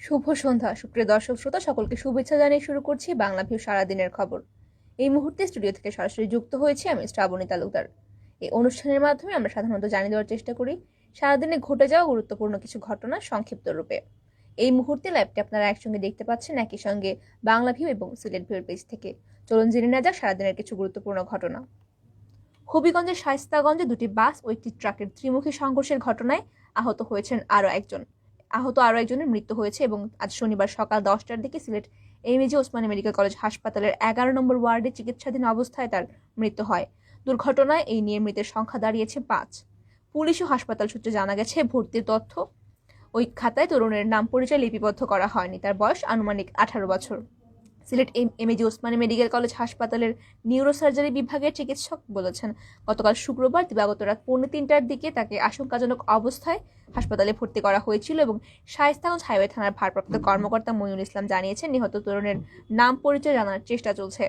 শুভ সন্ধ্যা সুপ্রিয় দর্শক শ্রোতা সকলকে শুভেচ্ছা জানিয়ে শুরু করছি বাংলা ভিউ সারাদিনের খবর। এই মুহূর্তে স্টুডিও থেকে সরাসরি যুক্ত হয়েছি আমি শ্রাবণী তালুকদার। এই অনুষ্ঠানের মাধ্যমে আমরা সাধারণত জানিয়ে দেওয়ার চেষ্টা করি সারাদিনে ঘটে যাওয়া গুরুত্বপূর্ণ কিছু ঘটনা সংক্ষিপ্ত রূপে। এই মুহূর্তে লাইভটি আপনারা একসঙ্গে দেখতে পাচ্ছেন একই সঙ্গে বাংলা ভিউ এবং সিলেট ভিউর পেজ থেকে। চলুন জেনে নেওয়া যাক সারাদিনের কিছু গুরুত্বপূর্ণ ঘটনা। হবিগঞ্জের শায়েস্তাগঞ্জে দুটি বাস ও একটি ট্রাকের ত্রিমুখী সংঘর্ষের ঘটনায় আহত আরও একজনের মৃত্যু হয়েছে এবং আজ শনিবার সকাল 10টার দিকে Sylhet MAG Osmani medical college হাসপাতালের 11 নম্বর ওয়ার্ডে চিকিৎসাধীন অবস্থায় তার মৃত্যু হয়। দুর্ঘটনায় এই নিয়ে মৃতের সংখ্যা দাঁড়িয়েছে 5। পুলিশ ও হাসপাতাল সূত্রে জানা গেছে ভর্তির তথ্য ওই খাতায় তরুণের নাম পরিচয় লিপিবদ্ধ করা হয়নি। তার বয়স আনুমানিক 18 বছর। Sylhet MAG Osmani medical college হাসপাতালের নিউরোসার্জারি বিভাগের চিকিৎসক বলেছেন, গতকাল শুক্রবার দিবাগত রাত 2:45টার দিকে তাকে আশঙ্কাজনক অবস্থায় হাসপাতালে ভর্তি করা হয়েছিল এবং শায়েস্তাগঞ্জ হাইওয়ে থানার ভারপ্রাপ্ত কর্মকর্তা মইনুল ইসলাম জানিয়েছেন, নিহত তরুণের নাম পরিচয় জানার চেষ্টা চলছে।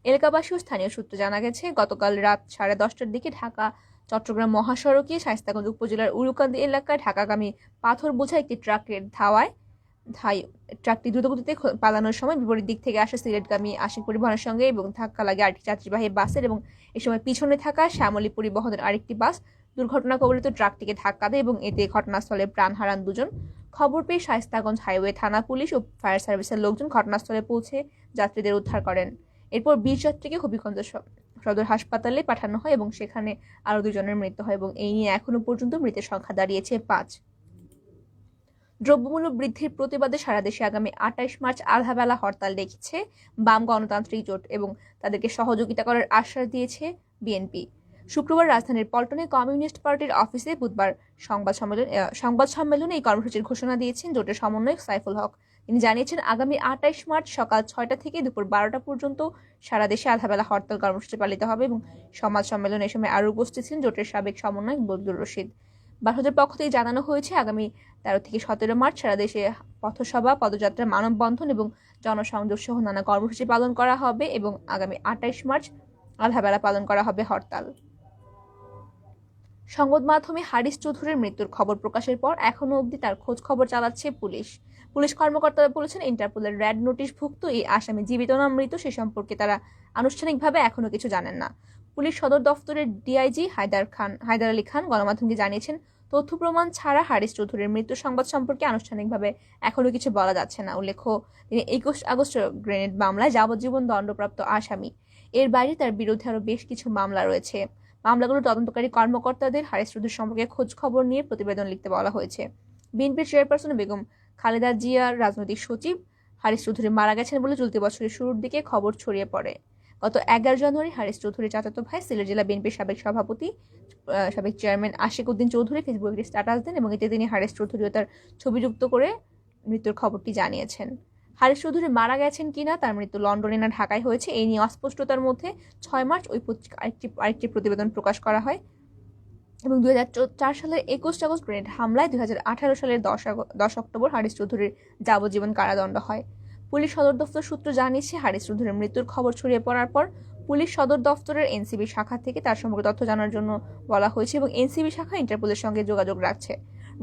এলাকাবাসী ও স্থানীয় সূত্রে জানা গেছে, গতকাল রাত 10:30টার দিকে ঢাকা চট্টগ্রাম মহাসড়কে শায়েস্তাগঞ্জ উপজেলার উরুকান্দি এলাকায় ঢাকাগামী পাথর বোঝা একটি ট্রাকের ট্রাকটি দ্রুতগতিতে পালানোর সময় বিপরীত দিক থেকে আসা সিলেটগামী আশিক পরিবহনের সঙ্গে এবং ধাক্কা লাগে আরেকটি যাত্রীবাহী বাসের এবং এ সময় পিছনে থাকা শ্যামলী পরিবহনের আরেকটি বাস দুর্ঘটনা কবলিত ট্রাকটিকে ধাক্কা দেয় এবং এতে ঘটনাস্থলে প্রাণ হারান দুজন। খবর পেয়ে শায়েস্তাগঞ্জ হাইওয়ে থানা পুলিশ ও ফায়ার সার্ভিসের লোকজন ঘটনাস্থলে পৌঁছে যাত্রীদের উদ্ধার করেন। এরপর 20 যাত্রীকে হবিগঞ্জ সদর হাসপাতালে পাঠানো হয় এবং সেখানে আরও 2 জনের মৃত্যু হয় এবং এই নিয়ে এখনো পর্যন্ত মৃতের সংখ্যা দাঁড়িয়েছে 5। দ্রব্যমূল্য বৃদ্ধির প্রতিবাদে সারা দেশে আগামী 28 মার্চ আধাবেলা হরতাল ডেকেছে বাম গণতান্ত্রিক জোট এবং তাদেরকে সহযোগিতা করার আশ্বাস দিয়েছে বিএনপি। শুক্রবার রাজধানীর পল্টনে কমিউনিস্ট পার্টির অফিসে বুধবার সংবাদ সম্মেলনে এই কর্মসূচির ঘোষণা দিয়েছেন জোটের সমন্বয়ক সাইফুল হক। তিনি জানিয়েছেন, আগামী 28 মার্চ সকাল 6টা থেকে দুপুর 12টা পর্যন্ত সারা দেশে আধাবেলা হরতাল কর্মসূচি পালিত হবে এবং সমাজ সম্মেলনে এ সময় আরও উপস্থিত ছিলেন জোটের সাবেক সমন্বয়ক বদরুল রশিদ। বাসদের পক্ষ থেকে জানানো হয়েছে, আগামী 13 থেকে 17 মার্চ সারা দেশে পথসভা, পদযাত্রা, মানববন্ধন এবং জনসংযোগ সহ নানা কর্মসূচি পালন করা হবে এবং আগামী 28 মার্চ আধাবেলা পালন করা হবে হরতাল। সংবাদ মাধ্যমে হারিস চৌধুরীর মৃত্যুর খবর প্রকাশের পর এখনো অবধি তার খোঁজ খবর চালাচ্ছে পুলিশ কর্মকর্তারা বলেছেন, ইন্টারপোলের রেড নোটিশভুক্ত এই আসামি জীবিত না মৃত সে সম্পর্কে তারা আনুষ্ঠানিকভাবে এখনো কিছু জানেন না। পুলিশ সদর দফতরের ডিআইজি হায়দার আলী খান গণমাধ্যমকে জানিয়েছেন, তথ্য প্রমাণ ছাড়া হারিস চৌধুরীর মৃত্যু সংবাদ সম্পর্কে আনুষ্ঠানিকভাবে এখনো কিছু বলা যাচ্ছে না। উল্লেখ্য, তিনি 21 আগস্ট গ্রেনেড মামলায় যাবজ্জীবন দণ্ডপ্রাপ্ত আসামি। এর বাইরে তার বিরুদ্ধে আরও বেশ কিছু মামলা রয়েছে। মামলাগুলো তদন্তকারী কর্মকর্তাদের হারিস চৌধুরী সম্পর্কে খোঁজ খবর নিয়ে প্রতিবেদন লিখতে বলা হয়েছে। বিএনপির চেয়ারপারসন বেগম খালেদা জিয়ার রাজনৈতিক সচিব হারিস চৌধুরী মারা গেছেন বলে চলতি বছরের শুরুর দিকে খবর ছড়িয়ে পড়ে। গত 11 জানুয়ারি হারিস চৌধুরীর চাচাতো ভাই সিলেট জেলা বিএনপির সাবেক সভাপতি সাবেক চেয়ারম্যান আশিক উদ্দিন চৌধুরী ফেসবুকে একটি স্ট্যাটাস দেন এবং এতে তিনি হারিস চৌধুরী ও তার ছবি যুক্ত করে মৃত্যুর খবরটি জানিয়েছেন। হারিস চৌধুরী মারা গেছেন কিনা, তার মৃত্যু লন্ডনে না ঢাকায় হয়েছে, এই নিয়ে অস্পষ্টতার মধ্যে 6 মার্চ ওই পত্রিকা আরেকটি প্রতিবেদন প্রকাশ করা হয় এবং 2004 সালের 21 আগস্ট গ্রেনেড হামলায় 2018 সালের 10 অক্টোবর হারিস চৌধুরীর যাবজ্জীবন কারাদণ্ড হয়। পুলিশ সদর দফতর সূত্র জানিয়েছে, হারিস চৌধুরীর মৃত্যুর খবর ছড়িয়ে পড়ার পর পুলিশ সদর দফতরের এনসিবি শাখা থেকে তার সম্পর্কে তথ্য জানার জন্য বলা হয়েছে এবং এনসিবি শাখা ইন্টারপোলের সঙ্গে যোগাযোগ রাখছে।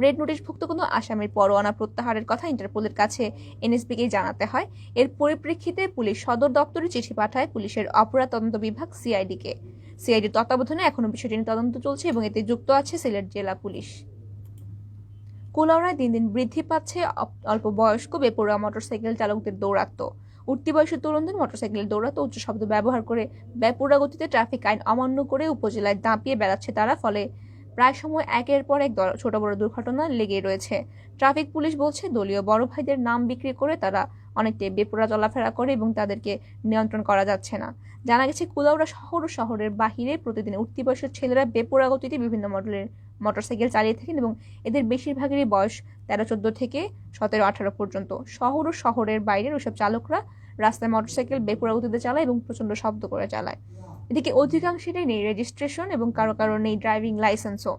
রেড নোটিশভুক্ত কোনো আসামির পরোয়ানা প্রত্যাহারের কথা ইন্টারপোলের কাছে এনএসবিকেই জানাতে হয়। এর পরিপ্রেক্ষিতে পুলিশ সদর দপ্তরে চিঠি পাঠায় পুলিশের অপরাধ তদন্ত বিভাগ সিআইডির তত্ত্বাবধানে এখনো বিষয়টি নিয়ে তদন্ত চলছে এবং এতে যুক্ত আছে সিলেট জেলা পুলিশ। কুলাউড়ায় দিন দিন বৃদ্ধি পাচ্ছে অল্প বয়স্ক বেপরোয়া মোটরসাইকেল চালকদের দৌরাত্ম্য। উঠতি বয়সী তরুণদের মোটরসাইকেলের দৌরাত্ম্য উচ্চ শব্দ ব্যবহার করে বেপরোয়া গতিতে ট্রাফিক আইন অমান্য করে উপজেলায় দাপিয়ে বেড়াচ্ছে তারা। ফলে প্রায় সময় একের পর এক ছোট বড় দুর্ঘটনা লেগেই রয়েছে। ট্রাফিক পুলিশ বলছে, দলীয় বড় ভাইদের নাম বিক্রি করে তারা অনেকটাই বেপরোয়া চলাফেরা করে এবং তাদেরকে নিয়ন্ত্রণ করা যাচ্ছে না। জানা গেছে, কুলাউড়া শহর ও শহরের বাহিরে প্রতিদিন উঠতি বয়সের ছেলেরা বেপরোয়া গতিতে বিভিন্ন মডেলের মোটরসাইকেল চালিয়ে থাকেন এবং এদের বেশিরভাগেরই বয়স 13-14 থেকে 17-18 পর্যন্ত। শহর ও শহরের বাইরের ওইসব চালকরা রাস্তায় মোটরসাইকেল বেপরোয়া গতিতে চালায় এবং প্রচণ্ড শব্দ করে চালায়। এদিকে অধিকাংশেরই নেই রেজিস্ট্রেশন এবং কারো কারো নেই ড্রাইভিং লাইসেন্সও।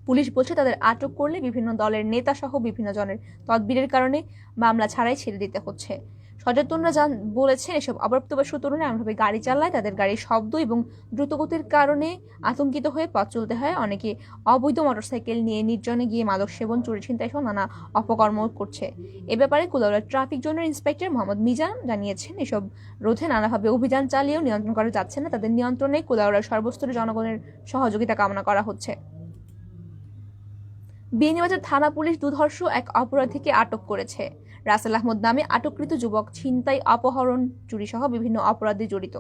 পুলিশ বলছে, তাদের আটক করলে বিভিন্ন দলের নেতা সহ বিভিন্ন জনের তদবিরের কারণে মামলা ছাড়াই ছেড়ে দিতে হচ্ছে। সচেতনরা বলেছেন এসব অপ্রাপ্তবয়স্ক তরুণরা এমনভাবে গাড়ি চালায়, তাদের গাড়ির শব্দ এবং দ্রুতগতির কারণে আতঙ্কিত হয়ে পথ চলতে হয়। অনেকে অবৈধ মোটরসাইকেল নিয়ে নির্জনে গিয়ে মাদক সেবন, চুরি, ছিনতাই সহ নানা অপকর্ম করছে। এ ব্যাপারে কুলাউড়া ট্রাফিক জোনের ইন্সপেক্টর মোহাম্মদ মিজান জানিয়েছেন, এসব রোধে নানাভাবে অভিযান চালিয়েও নিয়ন্ত্রণ করা যাচ্ছে না। তাদের নিয়ন্ত্রণে কুলাউড়ার সর্বস্তরের জনগণের সহযোগিতা কামনা করা হচ্ছে। বিয়ানীবাজার থানা পুলিশ দুধর্ষ এক অপরাধীকে আটক করেছে। রাসেল আহমদ নামে আটককৃত যুবক ছিনতাই, অপহরণ, চুরি সহ বিভিন্ন অপরাধে জড়িত।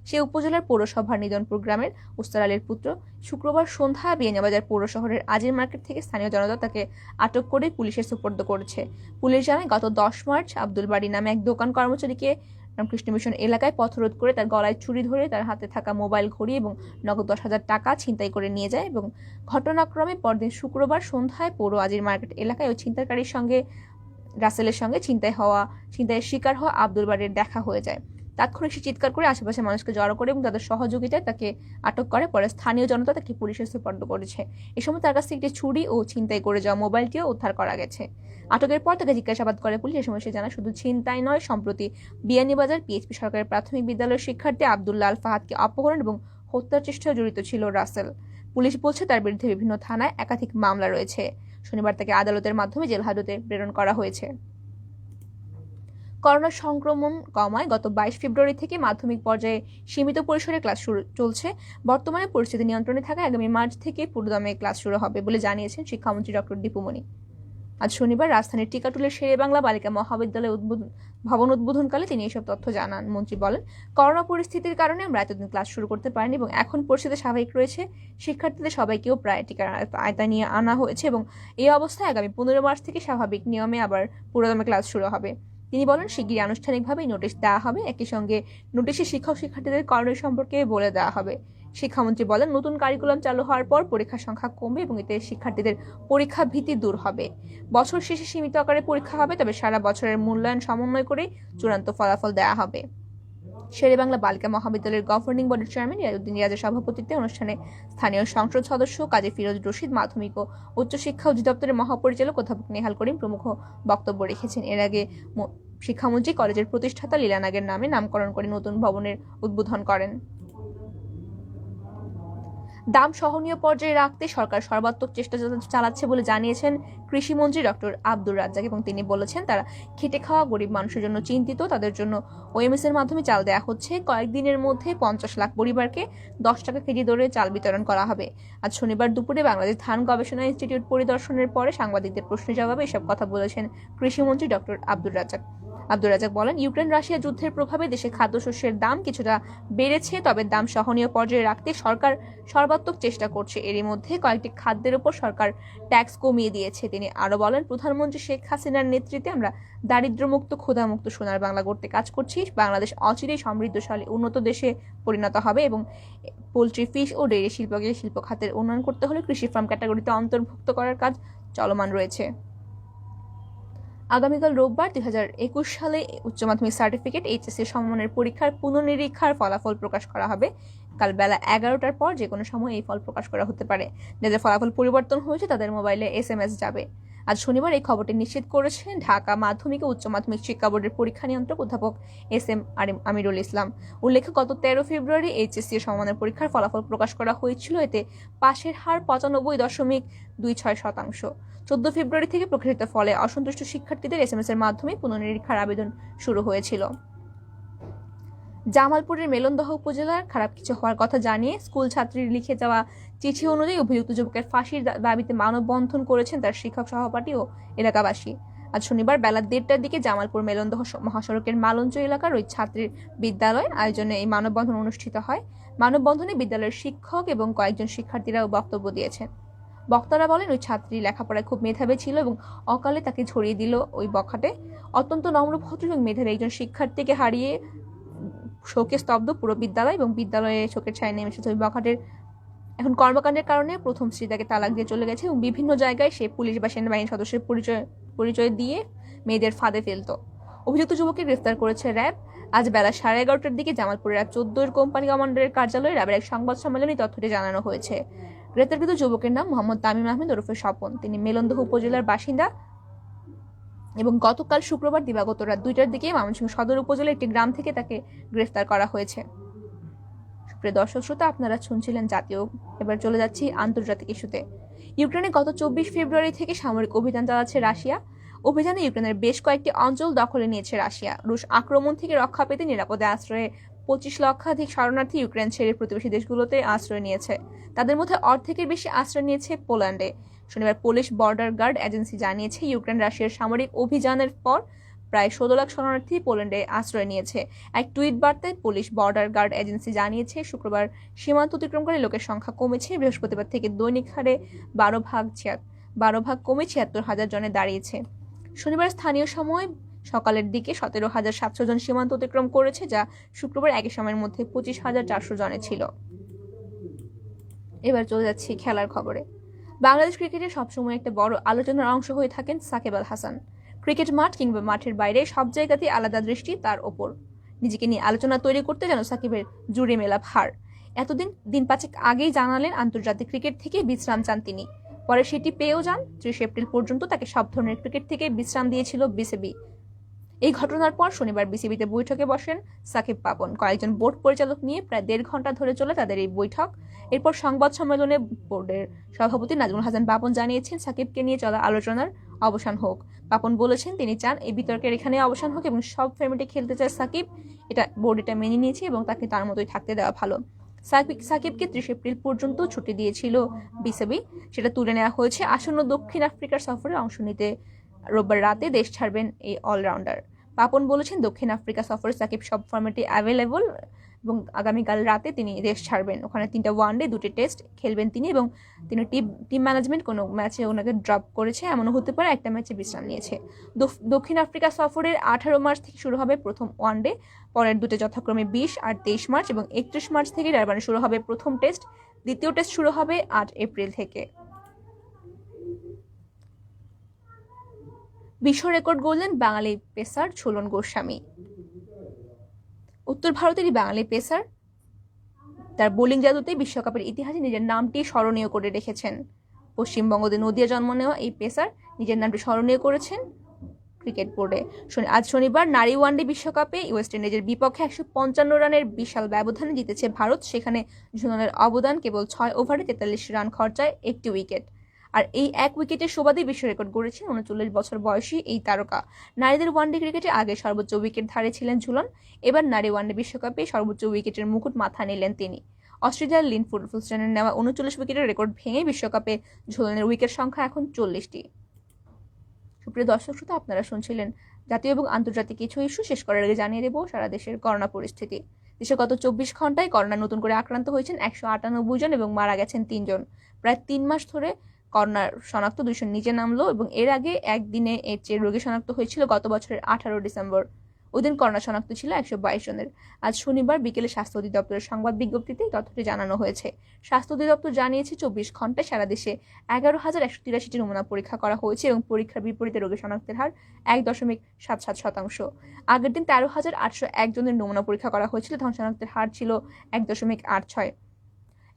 সে উপজেলার পৌরসভার নিদনপুর গ্রামের উস্তার আলীর পুত্র। শুক্রবার সন্ধ্যায় বিয়ানীবাজার পৌর শহরের আজির মার্কেট থেকে স্থানীয় জনতা তাকে আটক করে পুলিশের সুপর্দ করেছে। পুলিশ জানায়, গত 10 মার্চ আব্দুল বাড়ি নামে এক দোকান কর্মচারীকে রামকৃষ্ণ মিশন এলাকায় পথরোধ করে তার গলায় ছুরি ধরে তার হাতে থাকা মোবাইল, ঘড়ি এবং নগদ 10,000 টাকা ছিনতাই করে নিয়ে যায় এবং ঘটনাক্রমে পরদিন শুক্রবার সন্ধ্যায় পৌর আজির মার্কেট এলাকায় ওই ছিনতাইকারীর সঙ্গে রাসেলের সঙ্গে ছিনতাইয়ের শিকার হওয়া আব্দুল বাড়ির দেখা হয়ে যায়। তাৎক্ষণিক সে চিৎকার করে আশেপাশের মানুষকে জড়ো করে এবং তাদের সহযোগিতায় তাকে আটক করে। পরে স্থানীয় জনতা তাকে পুলিশের সুপর্দ করেছে। এ সময় তার কাছ থেকে একটি ছুরি ও ছিনতাই করে যাওয়া মোবাইলটিও উদ্ধার করা গেছে। আটকের পর তাকে জিজ্ঞাসাবাদ করে পুলিশ। এ সময় সে জানায়, শুধু ছিনতাই নয়, সম্প্রতি বিয়ানীবাজার পিএইচপি সরকারি প্রাথমিক বিদ্যালয়ের শিক্ষার্থী আব্দুল্লাহ আল ফাহাদকে অপহরণ এবং হত্যার চেষ্টায় জড়িত ছিল রাসেল। পুলিশ বলছে তার বিরুদ্ধে বিভিন্ন থানায় একাধিক মামলা রয়েছে। শনিবার তাকে আদালতের মাধ্যমে জেল হাজতে প্রেরণ করা হয়েছে। করোনা সংক্রমণ কমায় গত 22 ফেব্রুয়ারি থেকে মাধ্যমিক পর্যায়ে সীমিত পরিসরে ক্লাস চলছে। বর্তমানে পরিস্থিতি নিয়ন্ত্রণে থাকায় আগামী মার্চ থেকে পুরোদমে ক্লাস শুরু হবে বলে জানিয়েছেন শিক্ষামন্ত্রী ডক্টর দীপু মনি। আজ শনিবার রাজধানীর টিকাটুলের শেরে বাংলা বালিকা মহাবিদ্যালয় ভবন উদ্বোধনকালে তিনি এসব তথ্য জানান। মন্ত্রী বলেন, করোনা পরিস্থিতির কারণে আমরা এতদিন ক্লাস শুরু করতে পারিনি এবং এখন পরিস্থিতি স্বাভাবিক রয়েছে। শিক্ষার্থীদের সবাইকেও প্রায় টিকার আয়তা নিয়ে আনা হয়েছে এবং এই অবস্থায় আগামী 15 মার্চ থেকে স্বাভাবিক নিয়মে আবার পুরোদমে ক্লাস শুরু হবে। তিনি বলেন, শিগগিরই আনুষ্ঠানিকভাবে নোটিশ দেওয়া হবে। একই সঙ্গে নোটিশে শিক্ষক-শিক্ষার্থীদের করণীয় সম্পর্কে বলে দেওয়া হবে। শিক্ষামন্ত্রী বলেন, নতুন কারিকুলাম চালু হওয়ার পর পরীক্ষার সংখ্যা কমবে এবং এতে শিক্ষার্থীদের পরীক্ষা ভীতি দূর হবে। বছর শেষে সীমিত আকারে পরীক্ষা হবে, তবে সারা বছরের মূল্যায়ন সমন্বয় করে চূড়ান্ত ফলাফল দেওয়া হবে। শেরে বাংলা বালিকা মহাবিদ্যালয়ের গভর্নিং বডির চেয়ারম্যান রিয়াজউদ্দিন রিয়াজের সভাপতিত্বে অনুষ্ঠানে স্থানীয় সংসদ সদস্য কাজী ফিরোজ রশিদ, মাধ্যমিক ও উচ্চশিক্ষা অধিদপ্তরের মহাপরিচালক অধ্যাপক নেহাল করিম প্রমুখ বক্তব্য রেখেছেন। এর আগে শিক্ষামন্ত্রী কলেজের প্রতিষ্ঠাতা লীলা নাগের নামে নামকরণ করে নতুন ভবনের উদ্বোধন করেন। দাম সহনীয় পর্যায়ে রাখতে সরকার সর্বাত্মক চেষ্টা চালাচ্ছে বলে জানিয়েছেন কৃষিমন্ত্রী ডক্টর আব্দুর রাজ্জাক এবং তিনি বলেছেন, তারা খেটে খাওয়া গরিব মানুষের জন্য চিন্তিত। তাদের জন্য ওএমএস এর মাধ্যমে চাল দেওয়া হচ্ছে। কয়েকদিনের মধ্যে 50 লাখ পরিবারকে 10 টাকা কেজি দরে চাল বিতরণ করা হবে। আজ শনিবার দুপুরে বাংলাদেশ ধান গবেষণা ইনস্টিটিউট পরিদর্শনের পরে সাংবাদিকদের প্রশ্নের জবাবে এসব কথা বলেছেন কৃষিমন্ত্রী ডক্টর আব্দুর রাজ্জাক। বলেন, ইউক্রেন রাশিয়া যুদ্ধের প্রভাবে দেশে খাদ্যশস্যের দাম কিছুটা বেড়েছে, তবে দাম সহনীয় পর্যায়ে রাখতে সরকার সর্বাত্মক চেষ্টা করছে। এরই মধ্যে কয়েকটি খাদ্যের উপর সরকার ট্যাক্স কমিয়ে দিয়েছে। তিনি আরো বলেন, প্রধানমন্ত্রী শেখ হাসিনার নেতৃত্বে আমরা দারিদ্র্যমুক্ত, ক্ষুধামুক্ত সোনার বাংলা গড়তে কাজ করছি। বাংলাদেশ অচিরেই সমৃদ্ধশালী উন্নত দেশে পরিণত হবে এবং পোলট্রি, ফিশ ও ডেইরি শিল্পকে শিল্প খাতের উন্নয়ন করতে হলে কৃষি ফার্ম ক্যাটাগরিতে অন্তর্ভুক্ত করার কাজ চলমান রয়েছে। আগামীকাল রোববার 2021 সালে উচ্চ মাধ্যমিক সার্টিফিকেট এইচএসসি সমমানের পরীক্ষার পুনর্নিরীক্ষার ফলাফল প্রকাশ করা হবে। কাল বেলা 11টার পর যে কোনো সময় এই ফল প্রকাশ করা হতে পারে। যাদের ফলাফল পরিবর্তন হয়েছে তাদের মোবাইলে SMS যাবে। আজ শনিবার এই খবরটি নিশ্চিত করেছেন ঢাকা মাধ্যমিক ও উচ্চ মাধ্যমিক শিক্ষা বোর্ডের পরীক্ষা নিয়ন্ত্রক অধ্যাপক SM আমিরুল ইসলাম। উল্লেখ্য, গত 13 ফেব্রুয়ারি এইচএসসি সমমানের পরীক্ষার ফলাফল প্রকাশ করা হয়েছিল। এতে পাশের হার 95.26%। 14 ফেব্রুয়ারি থেকে প্রকাশিত ফলে অসন্তুষ্ট শিক্ষার্থীদের SMS এর মাধ্যমে পুনর্নিরীক্ষার আবেদন শুরু হয়েছিল। জামালপুরের মেলন্দহ উপজেলার খারাপ কিছু হওয়ার কথা জানিয়ে স্কুল ছাত্রীর লিখে যাওয়া চিঠি অনুযায়ী অভিযুক্ত যুবকের ফাঁসির দাবিতে মানববন্ধন করেছেন তার শিক্ষক সহপাঠী ও এলাকাবাসী। আজ শনিবার বেলা 1:30টার দিকে জামালপুর মেলন্দহ মহাসড়কের মালঞ্চ এলাকার ওই ছাত্রীর বিদ্যালয় আয়োজনে এই মানববন্ধন অনুষ্ঠিত হয়। মানববন্ধনে বিদ্যালয়ের শিক্ষক এবং কয়েকজন শিক্ষার্থীরাও বক্তব্য দিয়েছেন। বক্তারা বলেন, ওই ছাত্রী লেখাপড়ায় খুব মেধাবী ছিল এবং অকালে তাকে ছড়িয়ে দিল ওই বখাটে। অত্যন্ত নম্রভদ্র এবং মেধাবী একজন শিক্ষার্থীকে হারিয়ে শোকে স্তব্ধ পুরো বিদ্যালয় এবং বিদ্যালয়ে শোকের ছায়া নেমে এসেছে ওই বখাটের। এখন কর্মকাণ্ডের কারণে প্রথম স্ত্রী তাকে তালাক দিয়ে চলে গেছে এবং বিভিন্ন জায়গায় সে পুলিশ বা সেনাবাহিনীর সদস্যের পরিচয় দিয়ে মেয়েদের ফাঁদে ফেলত। অভিযুক্ত যুবককে গ্রেফতার করেছে র্যাব। আজ বেলা 11:30টার দিকে জামালপুরের র্যাব 14 কোম্পানি কমান্ডারের কার্যালয়ে র্যাবের এক সংবাদ সম্মেলনে তথ্যটি জানানো হয়েছে। গ্রেপ্তারকৃত যুবকের নাম মোহাম্মদ তামিম আহমেদ ওরফে স্বপন। তিনি মেলন্দহ উপজেলার বাসিন্দা। এবং গতকাল শুক্রবার দিবাগত রাত 2টার দিকে ময়মনসিংহ সদর উপজেলার একটি গ্রাম থেকে তাকে গ্রেফতার করা হয়েছে। প্রিয় দর্শক শ্রোতা, আপনারা শুনছিলেন জাতীয়। এবার চলে যাচ্ছি আন্তর্জাতিক ইস্যুতে। ইউক্রেনে গত 24 ফেব্রুয়ারি থেকে সামরিক অভিযান চালাচ্ছে রাশিয়া। অভিযানে ইউক্রেনের বেশ কয়েকটি অঞ্চল দখলে নিয়েছে রাশিয়া। রুশ আক্রমণ থেকে রক্ষা পেতে নিরাপদে আশ্রয়ে 25 লক্ষাধিক শরণার্থী ইউক্রেন ছেড়ে প্রতিবেশী দেশগুলোতে আশ্রয় নিয়েছে। তাদের মধ্যে অর্ধেকের বেশি আশ্রয় নিয়েছে পোল্যান্ডে। শনিবার পুলিশ বর্ডার গার্ড এজেন্সি জানিয়েছে, ইউক্রেন রাশিয়ার সামরিক অভিযানের পর প্রায় 16 লাখ শরণার্থী পোল্যান্ডে আশ্রয় নিয়েছে। এক টুইট বার্তায় পুলিশ বর্ডার গার্ড এজেন্সি জানিয়েছে, শুক্রবার সীমান্ত অতিক্রমকারী লোকের সংখ্যা কমেছে। বৃহস্পতিবার থেকে দৈনিক হারে 12 ভাগ কমে 76,000 জনে দাঁড়িয়েছে। শনিবার স্থানীয় সময় সকালের দিকে 17,700 জন সীমান্ত অতিক্রম করেছে, যা শুক্রবার একই সময়ের মধ্যে 25,400 জনে ছিল। এবার চলে যাচ্ছি খেলার খবরে। বাংলাদেশ ক্রিকেটে সবসময় একটা বড় আলোচনার অংশ হয়ে থাকেন সাকিব আল হাসান। ক্রিকেট মাঠ কিংবা মাঠের বাইরে সব জায়গাতেই আলাদা দৃষ্টি তার ওপর। নিজেকে নিয়ে আলোচনা তৈরি করতে যেন সাকিবের জুড়ে মেলা ভার। দিন 5 আগেই জানালেন আন্তর্জাতিক ক্রিকেট থেকে বিশ্রাম চান তিনি। পরে সেটি পেয়েও যান। 30 এপ্রিল পর্যন্ত তাকে সব ধরনের ক্রিকেট থেকে বিশ্রাম দিয়েছিল বিসিবি। এই ঘটনার পর শনিবার বিসিবিতে বৈঠকে বসেন সাকিব পাপন। কয়েকজন বোর্ড পরিচালক নিয়ে প্রায় 1.5 ঘন্টা ধরে চলে তাদের এই বৈঠক। এরপর সংবাদ সম্মেলনে বোর্ডের সভাপতি নাজমুল হাসান পাপন জানিয়েছেন, সাকিবকে নিয়ে চলা আলোচনার অবসান হোক। পাপন বলেছেন, তিনি চান এই বিতর্কের এখানে অবসান হোক এবং সব ফর্মেটে খেলতে চায় সাকিব। বোর্ড এটা মেনে নিয়েছে এবং তাকে তার মতোই থাকতে দেওয়া ভালো। সাকিবকে 30 এপ্রিল পর্যন্ত ছুটি দিয়েছিল বিসিবি, সেটা তুলে নেওয়া হয়েছে। আসন্ন দক্ষিণ আফ্রিকার সফরে অংশ নিতে রোববার রাতে দেশ ছাড়বেন এই অলরাউন্ডার। পাপন বলেছেন, দক্ষিণ আফ্রিকা সফরে সাকিব সব ফর্মেটে অ্যাভেলেবল এবং আগামীকাল রাতে তিনি দেশ ছাড়বেন। ওখানে 3টা ওয়ানডে 2টি টেস্ট খেলবেন তিনি, এবং তিনি টিম ম্যানেজমেন্ট কোনো ম্যাচে ওনাকে ড্রপ করেছে, এমনও হতে পারে একটা ম্যাচে বিশ্রাম নিয়েছে। দক্ষিণ আফ্রিকা সফরের 18 মার্চ থেকে শুরু হবে প্রথম ওয়ানডে, পরের দুটো যথাক্রমে 20 আর 23 মার্চ, এবং 31 মার্চ থেকে ডারবানে শুরু হবে প্রথম টেস্ট। দ্বিতীয় টেস্ট শুরু হবে 8 এপ্রিল থেকে। বিশ্ব রেকর্ড গড়লেন বাঙালি পেসার ঝুলন গোস্বামী। উত্তর ভারতেরই বাঙালি পেসার তার বোলিং জাদুতে বিশ্বকাপের ইতিহাসে নিজের নামটি স্মরণীয় করে রেখেছেন। পশ্চিমবঙ্গতে নদিয়া জন্ম নেওয়া এই পেসার নিজের নামটি স্মরণীয় করেছেন ক্রিকেট বোর্ডে। আজ শনিবার নারী ওয়ানডে বিশ্বকাপে ওয়েস্ট ইন্ডিজের বিপক্ষে 155 রানের বিশাল ব্যবধানে জিতেছে ভারত। সেখানে ঝুলনের অবদান কেবল 6 ওভারে 43 রান খরচায় 1টি উইকেট। আর এই এক উইকেটের সুবাদে বিশ্ব রেকর্ড গড়েছেন 39 বছর বয়সী এই তারকা। নারীদের ওয়ানডে ক্রিকেটে আগে সর্বোচ্চ উইকেট ধারে ছিলেন ঝুলন। এবার নারী ওয়ানডে বিশ্বকাপে সর্বোচ্চ উইকেটের মুকুট মাথা নিলেন তিনি। অস্ট্রেলিয়ার লিন ফুলস্টনের নেওয়া 39 উইকেটের রেকর্ড ভেঙে বিশ্বকাপে ঝুলনের উইকেট সংখ্যা এখন 40টি। সুপ্রিয় দর্শক শ্রোতা, আপনারা শুনছিলেন জাতীয় এবং আন্তর্জাতিক কিছু ইস্যু। শেষ করার আগে জানিয়ে দেব সারা দেশের করোনা পরিস্থিতি। দেশে গত 24 ঘন্টায় করোনা নতুন করে আক্রান্ত হয়েছেন 198 জন এবং মারা গেছেন 3 জন। প্রায় 3 মাস ধরে করোনার শনাক্ত 200 নিচে নামলো, এবং এর আগে একদিনে এর চেয়ে রোগী শনাক্ত হয়েছিল গত বছরের 18 ডিসেম্বর। ওই দিন করোনা শনাক্ত ছিল 122 জনের। আজ শনিবার বিকেলে স্বাস্থ্য অধিদপ্তরের সংবাদ বিজ্ঞপ্তিতে তথ্যটি জানানো হয়েছে। স্বাস্থ্য অধিদপ্তর জানিয়েছে, 24 ঘন্টায় সারা দেশে 11,183টি নমুনা পরীক্ষা করা হয়েছে এবং পরীক্ষার বিপরীতে রোগী শনাক্তের হার 1.77%। আগের দিন 13,801 জনের নমুনা পরীক্ষা করা হয়েছিল, তখন শনাক্তের হার ছিল 1.86।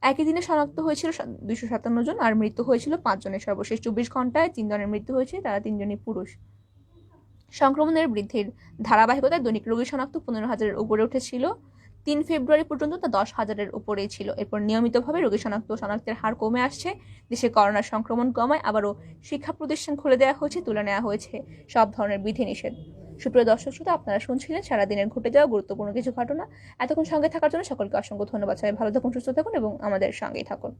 একই দিনে শনাক্ত হয়েছিল 257 জন আর মৃত্যু হয়েছিল 5 জনের। সর্বশেষ 24 ঘন্টায় 3 জনের মৃত্যু হয়েছে, তারা 3 জনই পুরুষ। সংক্রমণের বৃদ্ধির ধারাবাহিকতায় দৈনিক রোগী শনাক্ত 15,000-এর উপরে উঠেছিল। 3 ফেব্রুয়ারি পর্যন্ত তা 10,000-এর উপরেই ছিল। এরপর নিয়মিতভাবে রোগী শনাক্তের হার কমে আসছে। দেশে করোনার সংক্রমণ কমায় আবারও শিক্ষা প্রতিষ্ঠান খুলে দেওয়া হয়েছে, তুলে নেওয়া হয়েছে সব ধরনের বিধিনিষেধ। সুপ্রিয় দর্শক শ্রোতা, আপনারা শুনছিলেন সারাদিনের ঘটে যাওয়া গুরুত্বপূর্ণ কিছু ঘটনা। এতক্ষণ সঙ্গে থাকার জন্য সকলকে অসংখ্য ধন্যবাদ। সবাই ভালো থাকুন, সুস্থ থাকুন এবং আমাদের সঙ্গেই থাকুন।